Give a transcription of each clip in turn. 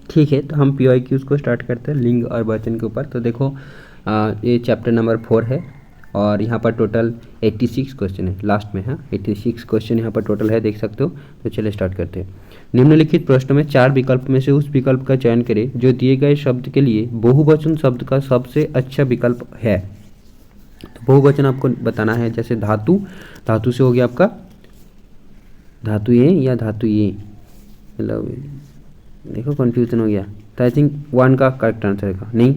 ठीक है, तो हम PYQs को स्टार्ट करते हैं लिंग और वचन के ऊपर। तो देखो ये चैप्टर नंबर 4 है और यहाँ पर टोटल 86 क्वेश्चन है लास्ट में। हाँ, 86 क्वेश्चन यहाँ पर टोटल है, देख सकते हो। तो चलिए स्टार्ट करते हैं। निम्नलिखित प्रश्नों में 4 विकल्प में से उस विकल्प का चयन करें जो दिए गए शब्द के लिए बहुवचन शब्द का सबसे अच्छा विकल्प है। तो बहुवचन आपको बताना है, जैसे धातु, धातु से हो गया आपका धातु ये या धातु ये, मतलब देखो कन्फ्यूजन हो गया। तो आई थिंक 1 का करेक्ट आंसर का नहीं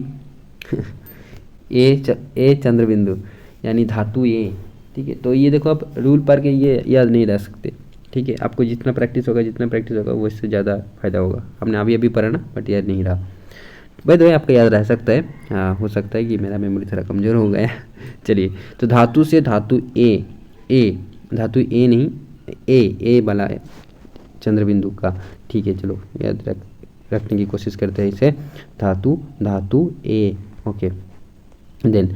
ए चंद्रबिंदु यानी धातु ए। ठीक है, तो ये देखो आप रूल पढ़ के ये याद नहीं रख सकते। ठीक है, आपको जितना प्रैक्टिस होगा वो इससे ज़्यादा फायदा होगा। हमने अभी पढ़ा ना, बट याद नहीं रहा। भाई तो आपका याद रह सकता है। हाँ, हो सकता है कि मेरा मेमोरी थोड़ा कमज़ोर हो गया चलिए, तो धातु से धातु ए धातु ए नहीं, ए वाला है चंद्रबिंदु का। ठीक है, चलो याद रखने की कोशिश करते हैं इसे। धातु ए। ओके, देन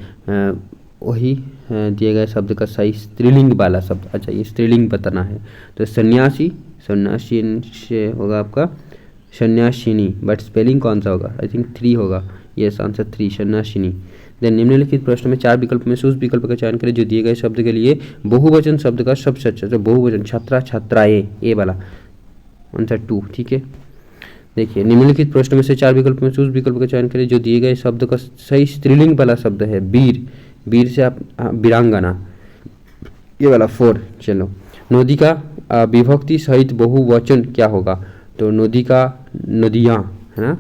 वही दिए गए शब्द का सही स्त्रीलिंग वाला शब्द। अच्छा, ये स्त्रीलिंग बताना है। तो सन्यासी से होगा आपका सन्यासिनी, बट स्पेलिंग कौन सा होगा? आई थिंक 3 होगा। Yes, answer 3 सन्यासिनी। देन निम्नलिखित प्रश्न में 4 विकल्प में से उस विकल्प का चयन करें जो दिए गए शब्द के लिए बहुवचन शब्द का सबसे अच्छा। तो बहुवचन छात्रा छात्राएं, ए वाला आंसर 2। ठीक है, देखिए निम्नलिखित प्रश्न में से 4 विकल्प में से उस विकल्प का चयन करें जो दिए गए शब्द का सही स्त्रीलिंग वाला शब्द है। वीर से आप वीरांगना, ये वाला 4। चलो, नदी का विभक्ति सहित बहुवचन क्या होगा? तो नदी का नदियाँ है ना,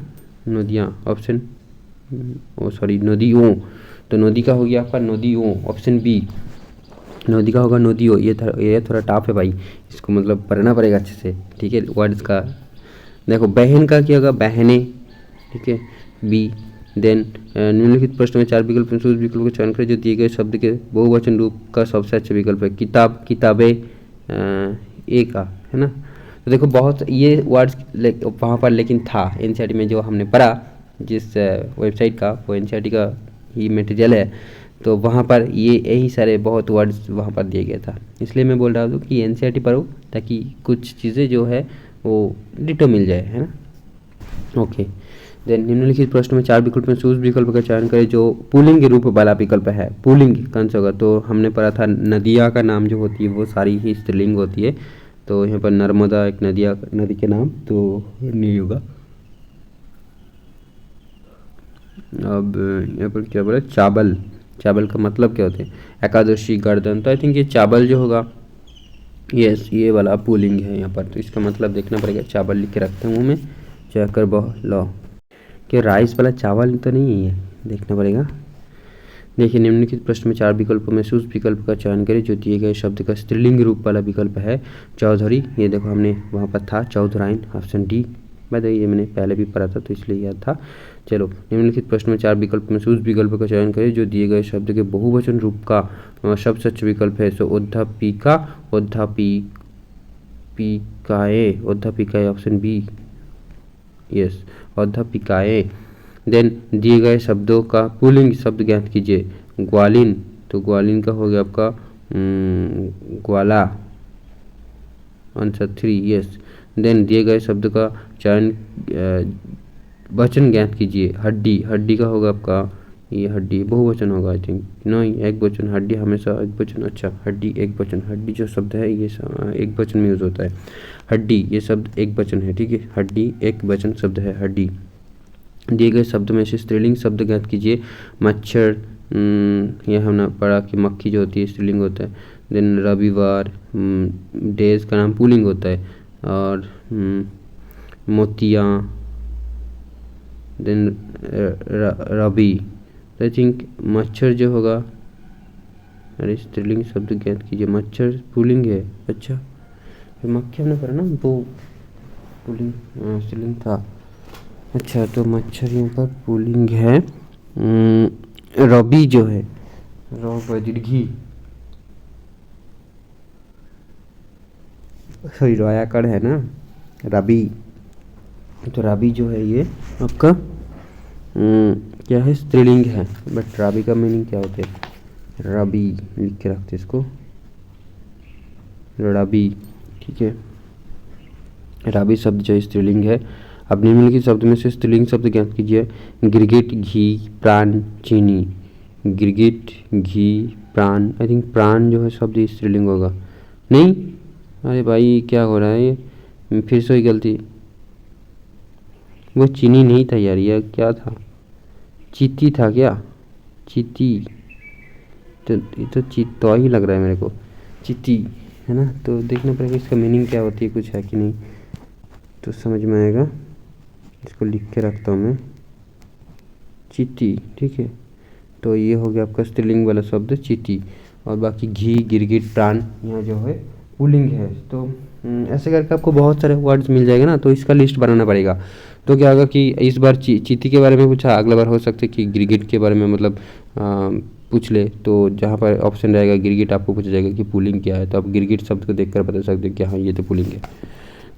नदियाँ ऑप्शन, नदियों। तो नदी का हो गया आपका नदियों, ऑप्शन बी। नदी का होगा नदियों। ये थोड़ा टफ है भाई, इसको मतलब पढ़ना पड़ेगा अच्छे से। ठीक है, वर्ड्स का देखो। बहन का क्या होगा? बहने। ठीक है, बी। देन निम्नलिखित प्रश्न में 4 विकल्प में से उस विकल्प का चयन करें जो दिए गए शब्द के बहुवचन रूप का सबसे अच्छा विकल्प है। किताब, किताबें, ए का है ना। तो देखो बहुत ये वर्ड्स वहाँ पर लेकिन था NCERT में जो हमने पढ़ा, जिस वेबसाइट का, वो NCERT का ही मटेरियल है। तो वहाँ पर ये यही सारे बहुत वर्ड्स वहाँ पर दिया गया था। इसलिए मैं बोल रहा हूँ कि NCERT पढ़ो, ताकि कुछ चीज़ें जो है वो डिटो मिल जाए, है ना। ओके, देन निम्नलिखित प्रश्न में 4 विकल्प में से उस विकल्प का चयन करें जो पुल्लिंग रूप वाला विकल्प है। पुल्लिंग कौन सा होगा? तो हमने पढ़ा था नदिया का नाम जो होती है वो सारी ही स्त्रीलिंग होती है। तो यहाँ पर नर्मदा एक नदी के नाम तो नहीं होगा। अब यहाँ पर क्या बोला? चावल। चावल का मतलब क्या होता है? एकादशी, गर्दन। तो आई थिंक ये चावल जो होगा, यस, ये वाला पुल्लिंग है यहाँ पर। तो इसका मतलब देखना पड़ेगा। चावल लिख के रखते हूँ मैं, चेकर लो कि राइस वाला चावल तो नहीं है, देखना पड़ेगा। देखिए निम्नलिखित प्रश्न में 4 विकल्पों में से उस विकल्प का चयन करें जो दिए गए शब्द का स्त्रीलिंग रूप वाला विकल्प है। चौधरी, ये देखो हमने वहाँ पर था चौधराइन, ऑप्शन डी। ये मैंने पहले भी पढ़ा था तो इसलिए याद था। चलो, निम्नलिखित प्रश्न में 4 विकल्प में से उस विकल्प का चयन करें जो दिए गए शब्द के बहुवचन रूप का सबसे अच्छा विकल्प है। सो अध्यापिका, अध्यापिकाए, ऑप्शन बी। यस, अध्यापिकाएं। देन दिए गए शब्दों का पुल्लिंग शब्द ज्ञात कीजिए। ग्वालिन, तो ग्वालिन का हो गया आपका ग्वाला, आंसर 3। यस, देन दिए गए शब्द का चयन वचन ज्ञात कीजिए। हड्डी, हड्डी का होगा आपका ये हड्डी, बहुवचन होगा आई थिंक, नहीं एक वचन। हड्डी हमेशा एक वचन। अच्छा, हड्डी एक वचन। हड्डी जो शब्द है ये एक वचन में यूज होता है। हड्डी ये शब्द एक वचन है। ठीक है, हड्डी एक वचन शब्द है, हड्डी। दिए गए शब्द में से स्त्रीलिंग शब्द ज्ञात कीजिए। मच्छर, यह हमने पढ़ा कि मक्खी जो होती है स्त्रीलिंग होता है। देन रविवार, डेज का नाम पुल्लिंग होता है। और मोतियाँ, देन रवि। आई थिंक मच्छर जो होगा, अरे स्त्रीलिंग शब्द ज्ञात कीजिए। मच्छर पुल्लिंग है। अच्छा, मक्खी हमने पढ़ा ना, वो पुल्लिंग स्त्रीलिंग था। अच्छा, तो मच्छर यहाँ पर पुल्लिंग है। रवि जो है, दीर्घी, सॉरी रोयाकड़ है ना, रवि। तो रवि जो है ये आपका क्या है? स्त्रीलिंग है। बट रवि का मीनिंग क्या होता है? रवि लिख के रखते इसको, रवि। ठीक है, रवि शब्द जो स्त्रीलिंग है। अब निम्नलिखित शब्द में से स्त्रीलिंग शब्द ज्ञात कीजिए। गिरगिट, घी, प्राण, चीनी। गिरगिट, घी, प्राण। आई थिंक प्राण जो है शब्द स्त्रीलिंग होगा। नहीं, अरे भाई क्या हो रहा है ये, फिर से ही गलती। वो चीनी नहीं था यार, ये क्या था, चीती था क्या, चीती। तो ये तो चीता ही लग रहा है मेरे को, चीती है ना। तो देखना पड़ेगा इसका मीनिंग क्या होती है, कुछ है कि नहीं, तो समझ में आएगा। इसको लिख के रखता हूँ मैं, चीती, ठीक है। तो ये हो गया आपका स्त्रीलिंग वाला शब्द चीती। और बाकी घी, गिरगिट, प्राण यहाँ जो है पुल्लिंग है। तो ऐसे करके आपको बहुत सारे वर्ड्स मिल जाएगा ना, तो इसका लिस्ट बनाना पड़ेगा। तो क्या होगा कि इस बार चीती के बारे में पूछा, अगला बार हो सकता है कि गिरगिट के बारे में मतलब पूछ ले। तो जहाँ पर ऑप्शन रहेगा गिरगिट, आपको पूछा जाएगा कि पुल्लिंग क्या है, तो आप गिरगिट शब्द को देखकर बता सकते हो कि हाँ ये तो पुल्लिंग है।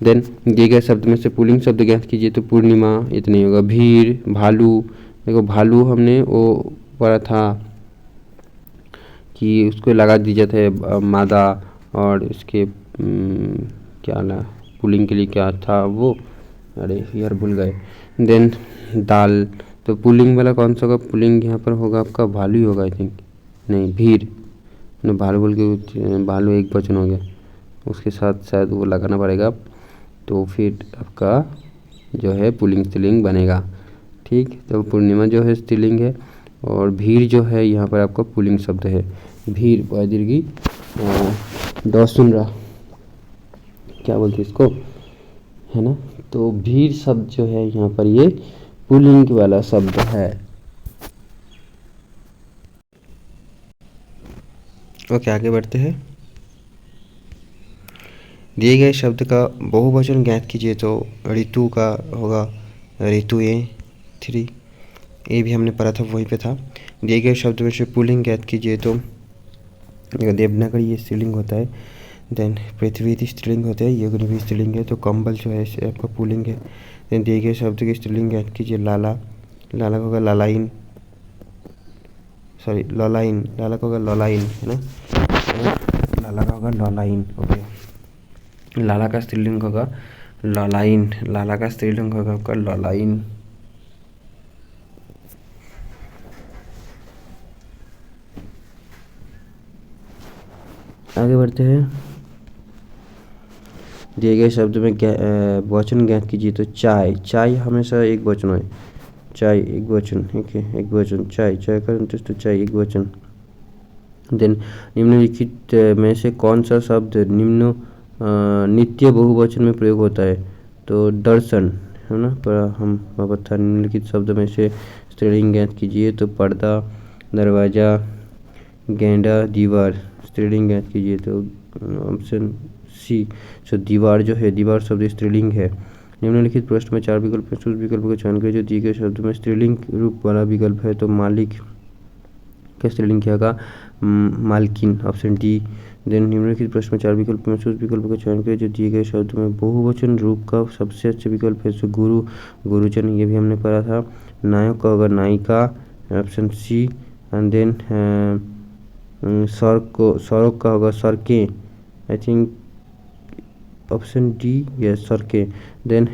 देन दिए गए शब्द में से पुल्लिंग शब्द ज्ञात कीजिए। तो पूर्णिमा, इतना ही होगा। भीड़, भालू। देखो भालू हमने वो पढ़ा था कि उसको लगा दिए जाते हैं मादा, और इसके क्या ना पुल्लिंग के लिए क्या था वो, अरे यार भूल गए। देन दाल, तो पुल्लिंग वाला कौन सा होगा, पुल्लिंग यहाँ पर होगा आपका भालू ही होगा आई थिंक, नहीं भीड़ ना, भालू बोल के भालू एक वचन हो गया, उसके साथ शायद वो लगाना पड़ेगा, तो फिर आपका जो है पुल्लिंग स्त्रीलिंग बनेगा। ठीक, तो पूर्णिमा जो है स्त्रीलिंग है, और भीड़ जो है यहाँ पर आपका पुल्लिंग शब्द है। भीड़ दीर्घी ड सुन रहा, क्या बोलते इसको, है ना। तो भीड़ शब्द जो है यहाँ पर ये पुल्लिंग वाला शब्द है। ओके, आगे बढ़ते हैं। दिए गए शब्द का बहुवचन ज्ञात कीजिए। तो ऋतु का होगा ऋतु ए 3, ये भी हमने पढ़ा था, वहीं पे था। दिए गए शब्द में से पुल्लिंग ज्ञात कीजिए। तो देवनागरी ये स्त्रीलिंग होता है। देन पृथ्वी स्त्रीलिंग होता है, योगिनी भी स्त्रीलिंग है। तो कंबल जो है आपका पुल्लिंग है। देन दिए गए शब्द की स्त्रीलिंग ज्ञात कीजिए। लाला, लाला का होगा लालाइन, सॉरी ललाइन, लाला का होगा ललाइन, है ना, लाला का होगा ललाइन। ओके, लाला का स्त्रीलिंग होगा ललाइन, लाला का स्त्रीलिंग होगा आपका ललाइन। आगे बढ़ते हैं। दिए गए शब्द में वचन ज्ञात कीजिए। तो चाय, चाय हमेशा एक वचन है, चाय एक वचन, ठीक है, एक वचन, चाय, चाय का तो चाय एक वचन। देन निम्नलिखित में से कौन सा शब्द नित्य बहुवचन में प्रयोग होता है। तो दर्शन, है ना, पर हम बता निम्नलिखित शब्द में से स्त्रीलिंग ज्ञात कीजिए। तो पर्दा, दरवाजा, गेंडा, दीवार, स्त्रीलिंग ज्ञात कीजिए। तो ऑप्शन सी, सो दीवार जो है, दीवार शब्द स्त्रीलिंग है। निम्नलिखित प्रश्न में 4 विकल्प हैं, उस विकल्प का चयन करें जो दिए गए शब्द में स्त्रीलिंग रूप वाला विकल्प है। तो मालिक का स्त्रीलिंग क्या होगा, मालकिन, ऑप्शन डी। देन निम्नलिखित प्रश्न में 4 विकल्प में से उस विकल्प का चयन करें जो दिए गए शब्द में बहुवचन रूप का सबसे अच्छा विकल्प है। तो गुरु, गुरुजन, ये भी हमने पढ़ा था। नायक का होगा नायिका, ऑप्शन सी। एंड देन सड़क का होगा सड़कें, आई थिंक ऑप्शन डी, यस सड़कें। देन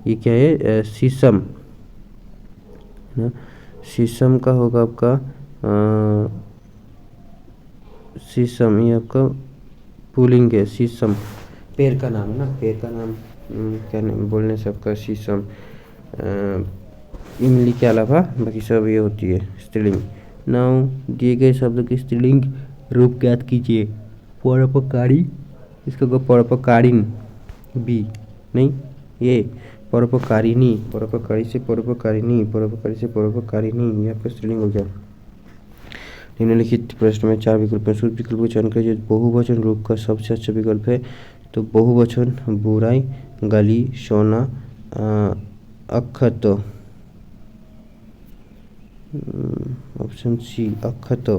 ये क्या है, शीशम, है ना, शीशम का होगा आपका शीशम, ये आपका पुल्लिंग है, शीशम पेड़ का नाम है ना, पेड़ का नाम क्या बोलने से आपका शीशम इमली के अलावा बाकी सब ये होती है स्त्रीलिंग। नाउ दिए गए शब्द की स्त्रीलिंग रूप ज्ञात कीजिए। परोपकारी, इसका होगा परोपकारिण, बी, नहीं ये परोपकारिणी, परोपकारी से परोपकारिणी, परोपकारी से परोपकारिणी, ये आपका स्त्रीलिंग हो गया। निम्नलिखित प्रश्न में 4 विकल्प हैं, उस विकल्प को चयन करें जो बहुवचन रूप का सबसे अच्छा विकल्प है। तो बहुवचन बुराई, गली, सोना, अक्षत, ऑप्शन सी अक्षत,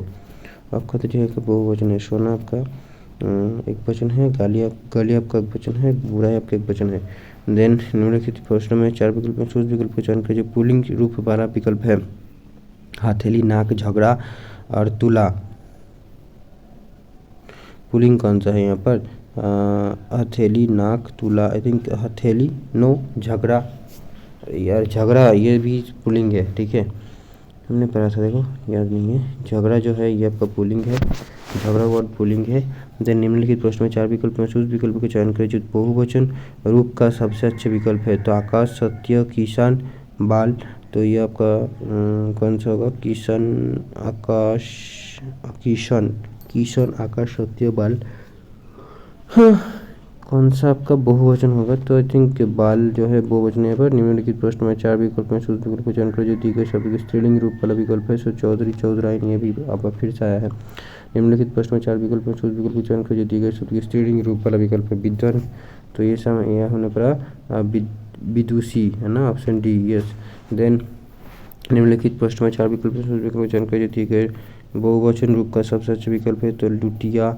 अक्षत जो है बहुवचन है। सोना आपका एक वचन है, गली आपका एक वचन है, बुराई आपका एक वचन है। देन निम्नलिखित प्रश्न में 4 विकल्प में उस विकल्प को चयन करें जो पुल्लिंग रूप वाला विकल्प है। हथेली, नाक, झगड़ा और तुला, पुल्लिंग कौन सा है यहाँ पर, हथेली, नाक, तुला, आई थिंक हथेली, नो, झगड़ा, यार झगड़ा ये भी पुलिंग है, ठीक है, हमने पढ़ा था, देखो याद नहीं है। झगड़ा जो है ये आपका पुलिंग है, झगड़ा वर्ड पुलिंग है। देन निम्नलिखित प्रश्न में 4 विकल्प में से उस विकल्प का चयन करें जो बहुवचन रूप का सबसे अच्छा विकल्प है। तो आकाश, सत्य, किशन, बाल, तो ये आपका कौन सा होगा? किशन, आकाश, किशन, किशन, आकाश, सत्य, बाल। हाँ, कौन सा आपका बहुवचन होगा? तो आई थिंक बाल जो है बहुवचन है। पर निम्नलिखित प्रश्न में 4 विकल्प में से उस विकल्प को चयन करें जो दी गई शब्द के स्त्रीलिंग रूप वाला विकल्प है। सो चौधरी, चौधराइन, ये भी आपका फिर से आया है। निम्नलिखित प्रश्न में 4 विकल्प में से उस विकल्प को चयन करें जो दी गई शब्द के स्त्रीलिंग रूप वाला विकल्प है। विद्वान, तो ये सब यह होने पड़ा विदुषी, है ना, ऑप्शन डी, यस। देन निम्नलिखित प्रश्न में 4 विकल्प में से उस विकल्प को चयन करें जो दी गई बहुवचन रूप का सबसे अच्छा विकल्प है। तो लुटिया,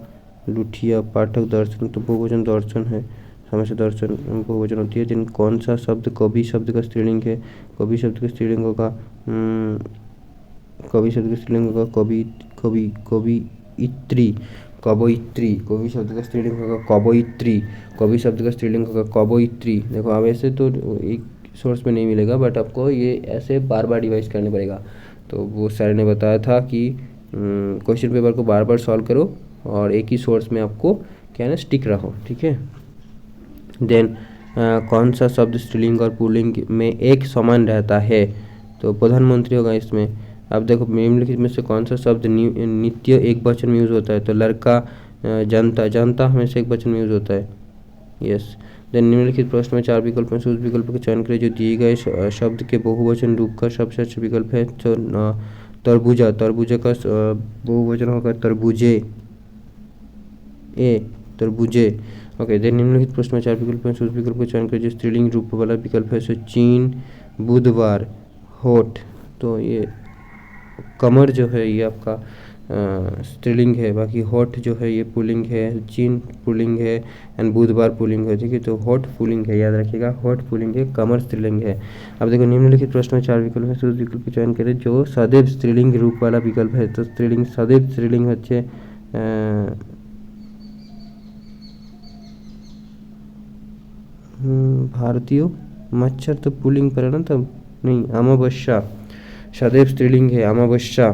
लुठिया, पाठक, दर्शन, तो बहुवचन दर्शन है, हमेशा दर्शन बहुवचन होती है। जिन कौन सा शब्द कवि शब्द का स्त्रीलिंग है? कवि शब्द का स्त्रीलिंग होगा कवि शब्द का स्त्रीलिंग होगा कवि, कवि, कवियित्री, कवयित्री। कवि शब्द का स्त्रीलिंग होगा कवयित्री, कवि शब्द का स्त्रीलिंग होगा कवयित्री। देखो अब ऐसे तो एक सोर्स में नहीं मिलेगा, बट आपको ये ऐसे बार बार डिवाइस करने पड़ेगा। तो वो सर ने बताया था कि क्वेश्चन पेपर को बार बार सॉल्व करो और एक ही सोर्स में आपको क्या है ना, स्टिक रहो, ठीक है। देन कौन सा शब्द स्त्रीलिंग और पुल्लिंग में एक समान रहता है? तो प्रधानमंत्री होगा इसमें। अब देखो निम्नलिखित में से कौन सा शब्द नित्य एक वचन में यूज होता है? तो लड़का, जनता, जनता हमेशा एक वचन में यूज होता है, यस। देन निम्नलिखित प्रश्न में 4 विकल्प में से उस विकल्प का चयन करें जो दिए गए शब्द के बहुवचन रूप का सबसे अच्छा विकल्प है। तो तरबूजा, तरबूजा का बहुवचन होगा तरबूजे, ए, तरबूजे, ओके। देन निम्नलिखित प्रश्न में 4 विकल्प में से उस विकल्प का चयन करें जो स्त्रीलिंग रूप वाला विकल्प है। सो चीन, बुधवार, होठ, तो ये कमर जो है ये आपका स्त्रीलिंग है, बाकी होठ जो है ये पुल्लिंग है, चीन पुल्लिंग है एंड बुधवार पुल्लिंग है, ठीक है। तो होठ पुल्लिंग है, याद रखिएगा, होठ पुल्लिंग है, कमर स्त्रीलिंग है। अब देखो निम्नलिखित प्रश्न में 4 विकल्प है, उस विकल्प का चयन करें जो सदैव स्त्रीलिंग रूप वाला विकल्प है। तो स्त्रीलिंग, सदैव स्त्रीलिंग হচ্ছে भारतीय, मच्छर तो पुल्लिंग पर है ना, तब नहीं, अमावस्या, सदैव स्त्रीलिंग है, अमावस्या,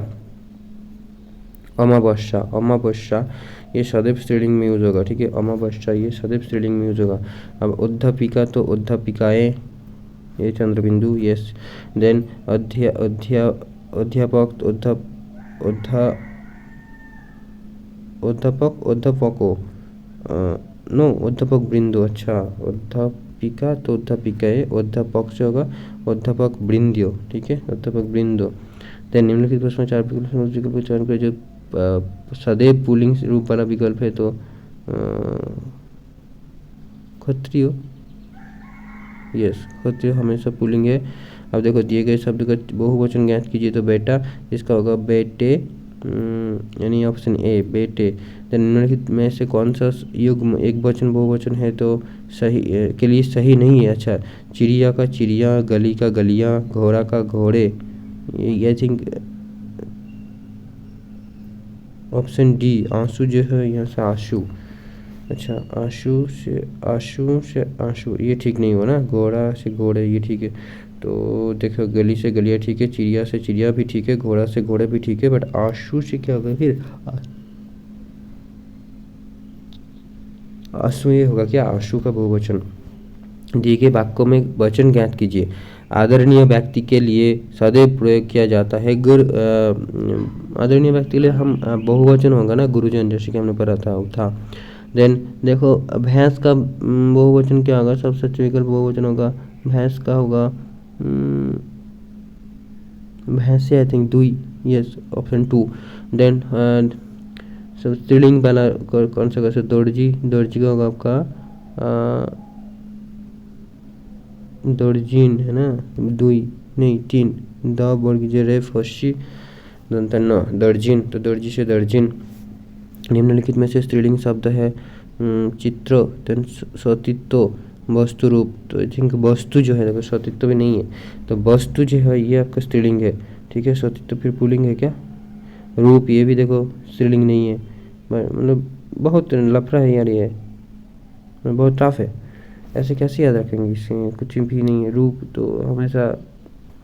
अमावस्या, अमावस्या, ये सदैव स्त्रीलिंग में यूज होगा, ठीक है, अमावस्या ये सदैव स्त्रीलिंग में यूज होगा। अब अध्यापिका तो अध्यापिकाएं, ये चंद्रबिंदु, यस। देन अध्यापक तो अध्यापक, अध्यापकों, नो, अध्यापक वृंदो, अच्छा, अध्यापिका तो अध्यापिकाएं, अध्यापक से होगा अध्यापक वृंदो, ठीक है, अध्यापक वृंदो। देन निम्नलिखित प्रश्न 4 विकल्प में उस विकल्प का चयन करें जो सदैव पुल्लिंग रूप वाला विकल्प है। तो क्षत्रिय, यस, क्षत्रिय हमेशा पुल्लिंग है। अब देखो दिए गए शब्द का बहुवचन ज्ञात कीजिए। तो बेटा इसका होगा बेटे, यानी ऑप्शन ए, बेटे। देन निम्नलिखित में से कौन सा युग्म एक वचन बहुवचन है? तो सही के लिए सही नहीं है, अच्छा, चिड़िया का चिड़िया, गली का गलियाँ, घोड़ा का घोड़े, ये आई थिंक ऑप्शन डी, आंसू जो है यहाँ से आंसू, अच्छा, आंसू से आंसू, ये ठीक नहीं हो ना, घोड़ा से घोड़े ये ठीक है। तो देखो गली से गलियाँ ठीक है, चिड़िया से चिड़िया भी ठीक है, घोड़ा से घोड़ा भी ठीक है, बट आंसू से क्या होगा फिर? आंसू ये होगा क्या? आंसू का बहुवचन। दिए गए वाक्यों में वचन ज्ञात कीजिए। आदरणीय व्यक्ति के लिए सदैव प्रयोग किया जाता है आदरणीय व्यक्ति के लिए हम बहुवचन होगा ना, गुरुजन, जैसे कि हमने पढ़ा था। देन देखो भैंस का बहुवचन क्या होगा? सबसे अच्छा विकल्प बहुवचन होगा भैंस का होगा भैंसे, आई थिंक दुई, यस, ऑप्शन 2। देन सब स्त्रीलिंग वाला कौन सा? कैसे? दर्जी, दर्जी का होगा आपका दर्जिन, है ना, दुई नहीं 3, द वर्ग जे रेफ हस्सी दंत न, दर्जिन, तो दर्जी से दर्जिन। निम्नलिखित में से स्त्रीलिंग शब्द है चित्र, देन सतीत्व, वस्तु रूप। तो आई थिंक वस्तु जो है, देखो सतीत्व भी नहीं है, तो वस्तु जो है ये आपका स्त्रीलिंग है, ठीक है। सतीत्व फिर पुल्लिंग है क्या? रूप, ये भी देखो स्त्रीलिंग नहीं है, मतलब बहुत लफड़ा है यार ये। बहुत टफ है, ऐसे कैसे याद रखेंगे, इसमें कुछ भी नहीं है। रूप तो हमेशा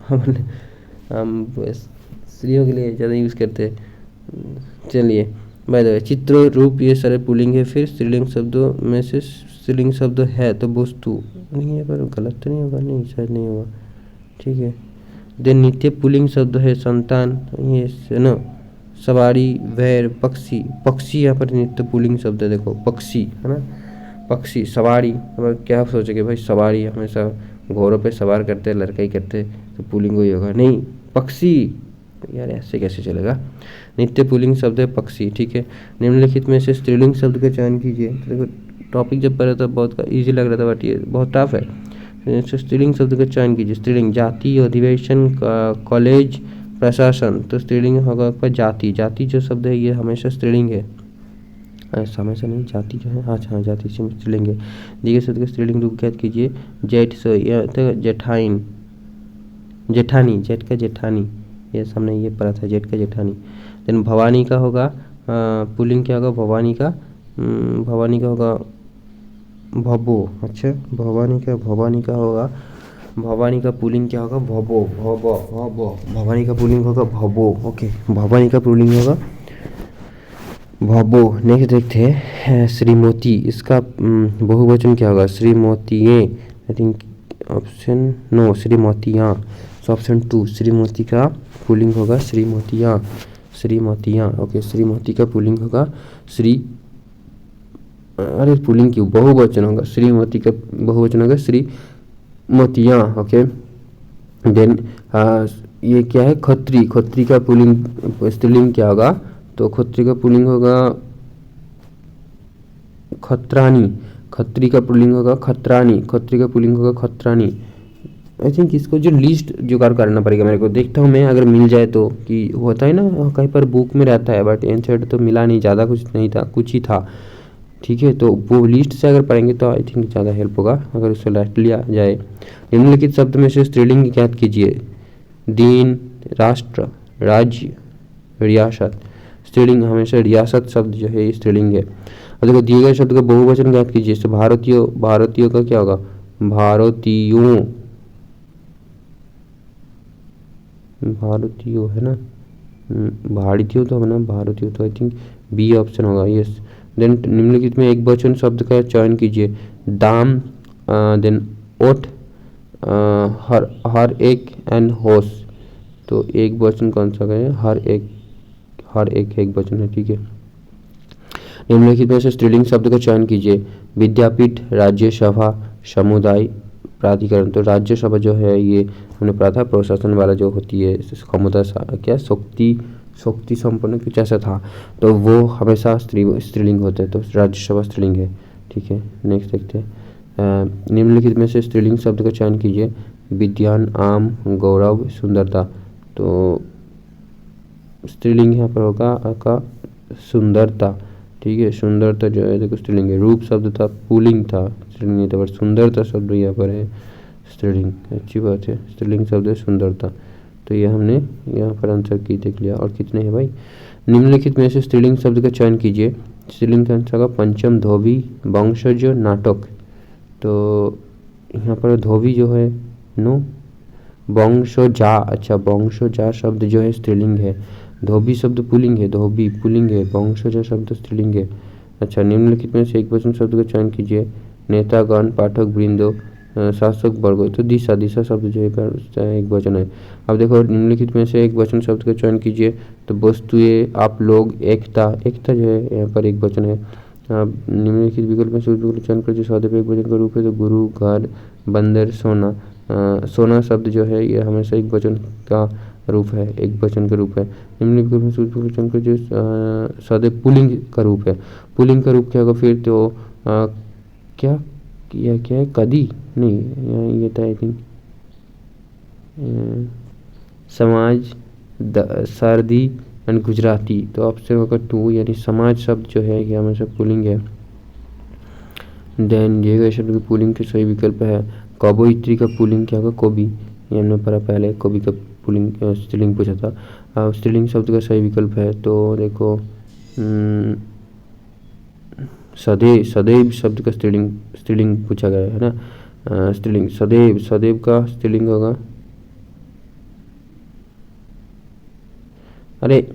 हम बस स्त्रियों के लिए ज़्यादा यूज़ करते हैं। चलिए, बाय द वे, चित्र, रूप ये सारे पुल्लिंग है। फिर स्त्रीलिंग शब्दों में से स्त्रीलिंग शब्द है तो वस्तु नहीं है, पर गलत तो नहीं होगा, नहीं शायद नहीं होगा, ठीक है। देन नित्य पुल्लिंग शब्द है संतान, ये न सवारी, वैर, पक्षी। पक्षी यहाँ पर नित्य पुल्लिंग शब्द है, देखो पक्षी है ना, पक्षी, सवारी। अब क्या सोचेंगे भाई, सवारी हमेशा घोड़ों पे सवार करते हैं, लड़का ही करते तो पुल्लिंग ही होगा, नहीं पक्षी। यार ऐसे कैसे चलेगा, नित्य पुल्लिंग शब्द है पक्षी, ठीक है। निम्नलिखित में से स्त्रीलिंग शब्द का चयन कीजिए। तो देखो टॉपिक जब पढ़ा था बहुत ईजी लग रहा था, बट ये बहुत टफ है। फिर स्त्रीलिंग शब्द का चयन कीजिए। स्त्रीलिंग, जाति, अधिवेशन, कॉलेज, प्रशासन। तो स्त्रीलिंग होगा आपका जाति। जाति जो शब्द है ये हमेशा स्त्रीलिंग है, ऐसा हमेशा नहीं, जाति जो है, हाँ जाति से स्त्रीलिंग है। दिए गए शब्द का स्त्रीलिंग रूप ज्ञात कीजिए। जेठ से जेठाइन, जेठानी, जेठ का जेठानी, ये सामने ये पढ़ा था, जेठ का जेठानी। देन भवानी का होगा पुल्लिंग क्या होगा, भवानी का भवानी का होगा भवो। अच्छा, भवानी का होगा, भवानी का पुल्लिंग क्या होगा, भवो, भवो, भवो। भवानी का पुल्लिंग होगा भवो, ओके, भवानी का पुल्लिंग होगा भवो। नेक्स्ट देखते हैं श्रीमती, इसका बहुवचन क्या होगा, श्रीमतीये, आई थिंक ऑप्शन नो, श्रीमतियाँ। सो ऑप्शन 2 श्रीमती का पुल्लिंग होगा श्रीमतियाँ, श्रीमतियाँ, ओके। श्रीमती का पुल्लिंग होगा श्री, अरे पुल्लिंग क्यों, बहुवचन होगा, श्रीमती का बहुवचन होगा श्रीमतियाँ, ओके। देन ये क्या है, खत्री, खत्री का पुल्लिंग स्त्रीलिंग क्या होगा, तो खत्री का पुल्लिंग होगा खत्रानी, खत्री का पुल्लिंग होगा खत्रानी, खत्री का पुल्लिंग होगा खत्रानी। आई थिंक इसको जो लिस्ट जुगाड़ करना पड़ेगा मेरे को, देखता हूँ मैं अगर मिल जाए तो, कि होता है ना कहीं पर बुक में रहता है, बट आंसर तो मिला नहीं, ज़्यादा कुछ नहीं था, कुछ ही था, ठीक है। तो वो लिस्ट से अगर पढ़ेंगे तो आई थिंक ज़्यादा हेल्प होगा अगर उससे रट लिया जाए। निम्नलिखित शब्द में से स्त्रीलिंग ज्ञात कीजिए। दीन, राष्ट्र, राज्य, रियासत। स्त्रीलिंग हमेशा रियासत शब्द जो है ये स्त्रीलिंग है। और देखो दिए गए शब्द का बहुवचन ज्ञात कीजिए। जैसे भारतीयों, भारतीयों का क्या होगा, भारतीयों, भारतीयों है ना, भारतीयों तो है ना, भारतीयों, तो आई थिंक बी ऑप्शन होगा, यस। देन निम्नलिखित में एक वचन शब्द का चयन कीजिए। दाम, देन ओठ, हर एक एंड होश। तो एक वचन कौन सा है, हर एक, हर एक वचन है, ठीक है। निम्नलिखित में से स्त्रीलिंग शब्द का चयन कीजिए। विद्यापीठ, राज्यसभा, समुदाय, प्राधिकरण। तो राज्यसभा जो है ये हमने पढ़ा था, प्रशासन वाला जो होती है, क्षमता क्या, शक्ति संपन्न कुछ ऐसा था, तो वो हमेशा स्त्रीलिंग होते हैं, तो राज्यसभा स्त्रीलिंग है, ठीक है। नेक्स्ट देखते हैं निम्नलिखित में से स्त्रीलिंग शब्द का चयन कीजिए। विज्ञान, आम, गौरव, सुंदरता। तो स्त्रीलिंग यहाँ पर होगा आपका सुंदरता, ठीक है। सुंदरता जो है देखो स्त्रीलिंग है। रूप शब्द था, पुल्लिंग था, स्त्रीलिंग नहीं था, बट सुंदरता शब्द यहाँ पर है स्त्रीलिंग, अच्छी बात है। स्त्रीलिंग शब्द है सुंदरता, तो ये हमने यहाँ पर आंसर की देख लिया। और कितने हैं भाई, निम्नलिखित में से स्त्रीलिंग शब्द का चयन कीजिए। स्त्रीलिंग का आंसर होगा पंचम, धोबी, वंशज, नाटक। तो यहाँ पर धोबी जो है नो, वंशजा, अच्छा वंशजा शब्द जो है स्त्रीलिंग है। धोबी शब्द पुल्लिंग है, धोबी पुल्लिंग है, वंशजा शब्द स्त्रीलिंग है। अच्छा, निम्नलिखित में से एक वचन शब्द का चयन कीजिए। नेतागण, पाठक वृंदो, शासक वर्ग। तो दिशा, दिशा शब्द जो है एक वचन है। अब देखो निम्नलिखित में से एक वचन शब्द का चयन कीजिए। तो वस्तुएं, आप लोग, एकता, एकता जो है यहाँ पर एक वचन है। निम्नलिखित विकल्प में से विकल्प चयन कर जो सौदे पे एक वचन का रूप है, तो गुरु, घर, बंदर, सोना। सोना शब्द जो है ये हमेशा एक वचन का रूप है, एक वचन का रूप है। निम्नलिखित विकल्प में से विकल्प चयन कर जो सौदे पुल्लिंग का रूप है। पुल्लिंग का रूप क्या होगा फिर, तो क्या यह क्या है, कदी नहीं, ये था आई थिंक समाज, सर्दी एंड गुजराती। तो ऑप्शन होगा 2, यानी समाज शब्द जो है ये हमेशा पुल्लिंग है। देन दिए गए शब्द के पुल्लिंग के सही विकल्प है। कवयित्री का पुल्लिंग क्या होगा, कवि, ये हमने पढ़ा पहले, कवि का पुल्लिंग स्त्रीलिंग पूछा था। स्त्रीलिंग शब्द का सही विकल्प है, तो देखो सदैव, सदैव शब्द का स्त्रीलिंग, स्त्रीलिंग पूछा गया है ना। स्त्रीलिंग सदैव, सदैव का स्त्रीलिंग होगा, अरे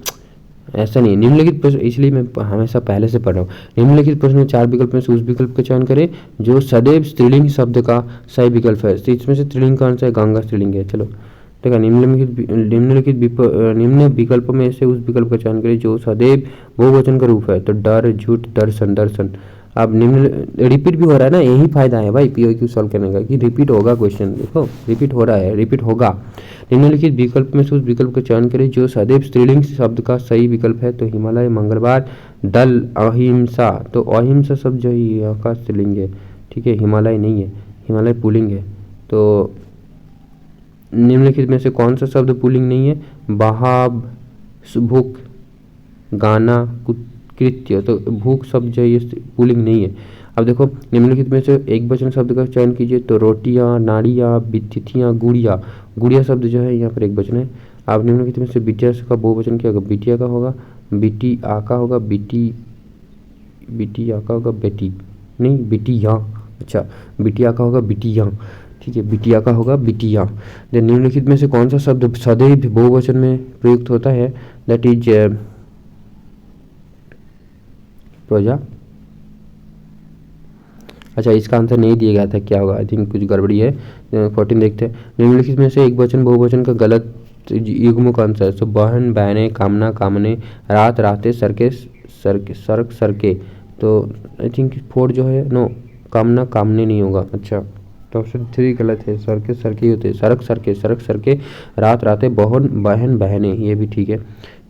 ऐसा नहीं, निम्नलिखित प्रश्न, इसलिए मैं हमेशा पहले से पढ़ रहा हूँ। निम्नलिखित प्रश्न में 4 विकल्प में से उस विकल्प का चयन करें जो सदैव स्त्रीलिंग शब्द का सही विकल्प है। तो इसमें से स्त्रीलिंग कौन सा है? गंगा स्त्रीलिंग है। चलो देखा, निम्न विकल्प में से उस विकल्प का चयन करें जो सदैव बहुवचन का रूप है। तो डर, झूठ, दर्शन, दर्शन। अब निम्न रिपीट भी हो रहा है ना, यही फायदा है भाई POQ सॉल्व करने का कि रिपीट होगा क्वेश्चन। देखो रिपीट हो रहा है, रिपीट होगा। निम्नलिखित विकल्प में से उस विकल्प का चयन करें जो सदैव स्त्रीलिंग शब्द का सही विकल्प है। तो हिमालय, मंगलवार, दल, अहिंसा। तो अहिंसा शब्द जो है यहाँ का स्त्रीलिंग है, ठीक है, हिमालय नहीं है, हिमालय पुल्लिंग है। तो निम्नलिखित में से कौन सा शब्द पुल्लिंग नहीं है? बहाव, भूख, गाना, कृत्य। तो भूख शब्द जो है ये पुल्लिंग नहीं है। अब देखो निम्नलिखित में से एक वचन शब्द का चयन कीजिए। तो रोटियां, नाड़ियाँ, तिथियाँ, गुड़िया। गुड़िया शब्द जो है यहाँ पर एक वचन है। अब निम्नलिखित में से बिटिया का बहुवचन क्या होगा? बिटिया का होगा, बिटी आ का होगा, बिटी आ का होगा, बेटी नहीं, बिटिया। अच्छा, बिटिया का होगा बिटिया, ठीक है, बिटिया का होगा बिटिया। देन निम्नलिखित में से कौन सा शब्द सदैव बहुवचन में प्रयुक्त होता है? दैट इज प्रोजा। अच्छा, इसका आंसर नहीं दिया गया था, क्या होगा? आई थिंक कुछ गड़बड़ी है। 14 देखते हैं। निम्नलिखित में से एक वचन बहुवचन का गलत युग्म कौन सा है? तो बहन, बहने, कामना, कामने, रात, राते, सरके, सरके, सर्क, सरके। तो आई थिंक 4 जो है, नो, कामना, कामने नहीं होगा। अच्छा, तो ऑप्शन 3 गलत है, सरके सरके होते हैं, सरक सरके, सरक सरके, रात राते, बहन बहन बहने, ये भी ठीक है।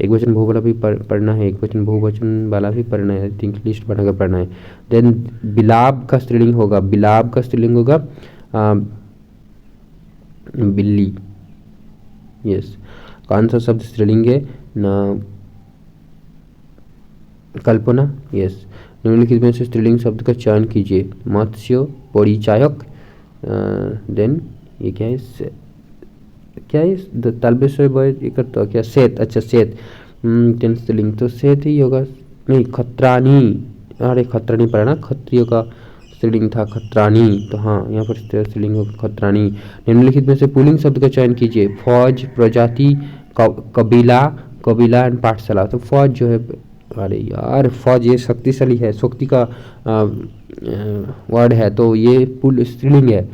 एक वचन बहु वाला भी पढ़ना है, एक वचन बहुवचन वाला भी पढ़ना है। आई थिंक लिस्ट बनाकर पढ़ना है। देन बिलाब का स्त्रीलिंग होगा, बिलाब का स्त्रीलिंग होगा बिल्ली। यस, कौन सा शब्द स्त्रीलिंग है ना? कल्पना। यस, निम्नलिखित में से स्त्रीलिंग शब्द का चयन कीजिए। मत्स्य, परिचायक, देन ये क्या है? क्या है? तालबेश्वर बॉय तो क्या? सेत। अच्छा, सेत। देन स्त्रीलिंग तो सेत ही होगा। नहीं, खतरानी। अरे खतरानी पढ़ना, क्षत्रियो का स्त्रीलिंग था खतरानी। तो हाँ, यहाँ पर स्त्रीलिंग होगा खतरानी। निम्नलिखित में से पुल्लिंग शब्द का चयन कीजिए। फौज, प्रजाति, कबीला, कबीला एंड पाठशाला। तो फौज जो है, अरे यार फौज ये शक्तिशाली है, शक्ति का वर्ड है, तो ये पुल स्त्रीलिंग है।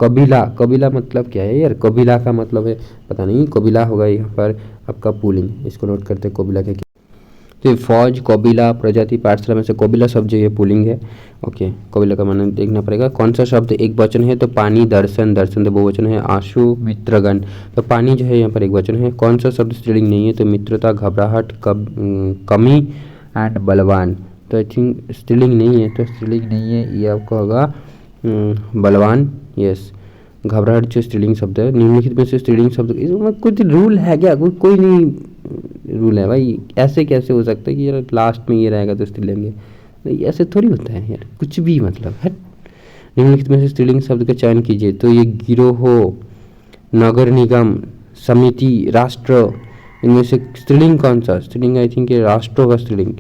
कबीला, कबीला मतलब क्या है यार? कबीला का मतलब है पता नहीं, कबीला होगा यहाँ पर आपका पुलिंग। इसको नोट करते हैं कबीला के। तो फौज, कबीला, प्रजाति, पाठशाला में से कबीला शब्द जो ये पुलिंग है। ओके, कबीला का माने देखना पड़ेगा। कौन सा शब्द एक वचन है? तो पानी, दर्शन, दर्शन तो बहुवचन है, आंसू, मित्रगण। तो पानी जो है यहाँ पर एक वचन है। कौन सा शब्द स्त्रीलिंग नहीं है? तो मित्रता, घबराहट, कमी एंड बलवान। तो आई थिंक स्त्रीलिंग नहीं है, तो स्त्रीलिंग नहीं है, ये आपका होगा बलवान। यस, घबराहट जो स्त्रीलिंग शब्द है। निम्नलिखित में से स्त्रीलिंग शब्द, इसमें कुछ रूल है क्या? कोई नहीं रूल है भाई। ऐसे कैसे हो सकता है कि यार लास्ट में ये रहेगा तो स्त्रीलिंग है? नहीं, ऐसे थोड़ी होता है यार, कुछ भी मतलब है। निम्नलिखित में से स्त्रीलिंग शब्द का चयन कीजिए। तो ये गिरोह, नगर निगम, समिति, राष्ट्र, इनमें से स्त्रीलिंग कौन सा? स्त्रीलिंग आई थिंक राष्ट्रों का स्त्रीलिंग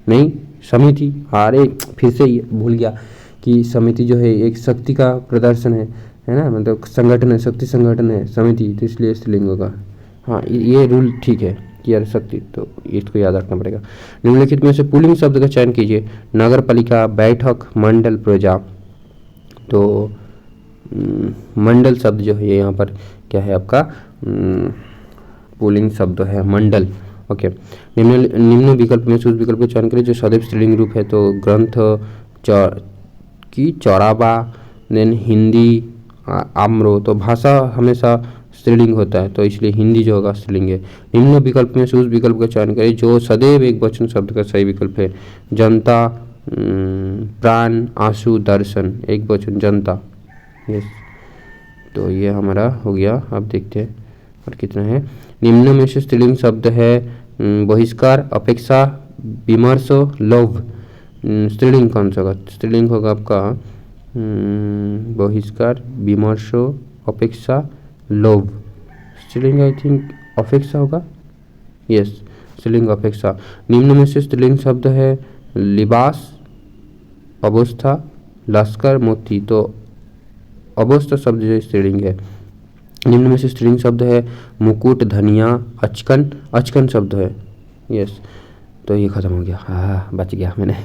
नहीं, समिति। अरे फिर से भूल गया कि समिति जो है एक शक्ति का प्रदर्शन है ना, मतलब संगठन है, शक्ति संगठन है समिति, तो इसलिए स्त्रीलिंग होगा। हाँ, ये रूल ठीक है कि यार शक्ति, तो इसको याद रखना पड़ेगा। निम्नलिखित में से पुल्लिंग शब्द का चयन कीजिए। नगर पालिका, बैठक, मंडल, प्रजा। तो मंडल शब्द जो है यहाँ पर क्या है आपका? पुल्लिंग शब्द है मंडल। ओके, निम्न विकल्प में से उस विकल्प का चयन करें जो सदैव स्त्रीलिंग रूप है। तो ग्रंथ, चौराबा, देन हिंदी, आम्रो। तो भाषा हमेशा स्त्रीलिंग होता है, तो इसलिए हिंदी जो होगा स्त्रीलिंग है। निम्न विकल्प में से उस विकल्प का चयन करें जो सदैव एक वचन शब्द का सही विकल्प है। जनता, प्राण, आंसू, दर्शन, एक वचन जनता। यस, तो ये हमारा हो गया। अब देखते हैं और कितना है। निम्न में से स्त्रीलिंग शब्द है बहिष्कार, अपेक्षा, विमर्श, लोभ। स्त्रीलिंग कौन सा होगा? स्त्रीलिंग होगा आपका बहिष्कार, विमर्श, अपेक्षा, लोभ। स्त्रीलिंग आई थिंक अपेक्षा होगा। यस, स्त्रीलिंग अपेक्षा। निम्न में से स्त्रीलिंग शब्द है लिबास, अवस्था, लश्कर, मोती। तो अवस्था शब्द जो स्त्रीलिंग है, निम्न में से स्त्रीलिंग शब्द है मुकुट, धनिया, अचकन। अचकन शब्द है, यस। तो ये खत्म हो गया, हाँ बच गया मैंने।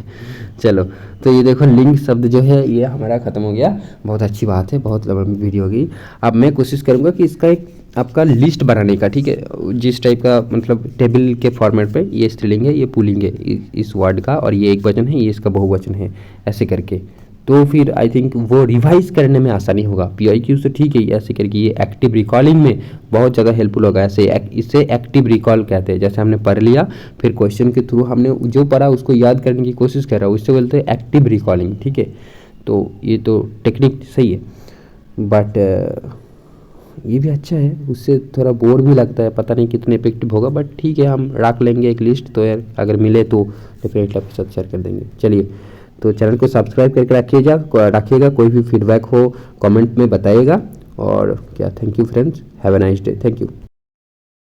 चलो, तो ये देखो लिंग शब्द जो है ये हमारा खत्म हो गया। बहुत अच्छी बात है, बहुत लंबी वीडियो होगी। अब मैं कोशिश करूँगा कि इसका एक आपका लिस्ट बनाने का, ठीक है, जिस टाइप का मतलब टेबल के फॉर्मेट पे ये स्त्रीलिंग है, ये पुल्लिंग है इस वर्ड का, और ये एक वचन है, ये इसका बहुवचन है, ऐसे करके। तो फिर आई थिंक वो रिवाइज करने में आसानी होगा। PIQ से ठीक है, ऐसे करके ये एक्टिव रिकॉलिंग में बहुत ज़्यादा हेल्पफुल होगा। ऐसे इसे एक्टिव रिकॉल कहते हैं। जैसे हमने पढ़ लिया, फिर क्वेश्चन के थ्रू हमने जो पढ़ा उसको याद करने की कोशिश कर रहा हूँ, इससे बोलते हैं एक्टिव रिकॉलिंग, ठीक है। तो ये तो टेक्निक सही है, बट ये भी अच्छा है, उससे थोड़ा बोर भी लगता है, पता नहीं कितने इफेक्टिव होगा, बट ठीक है, हम रख लेंगे एक लिस्ट। तो यार अगर मिले तो डेफिनेटली आपके साथ शेयर कर देंगे। चलिए, तो चैनल को सब्सक्राइब करके रखिएगा। कोई भी फीडबैक हो कमेंट में बताइएगा। और क्या, thank you friends, have a nice day, thank you.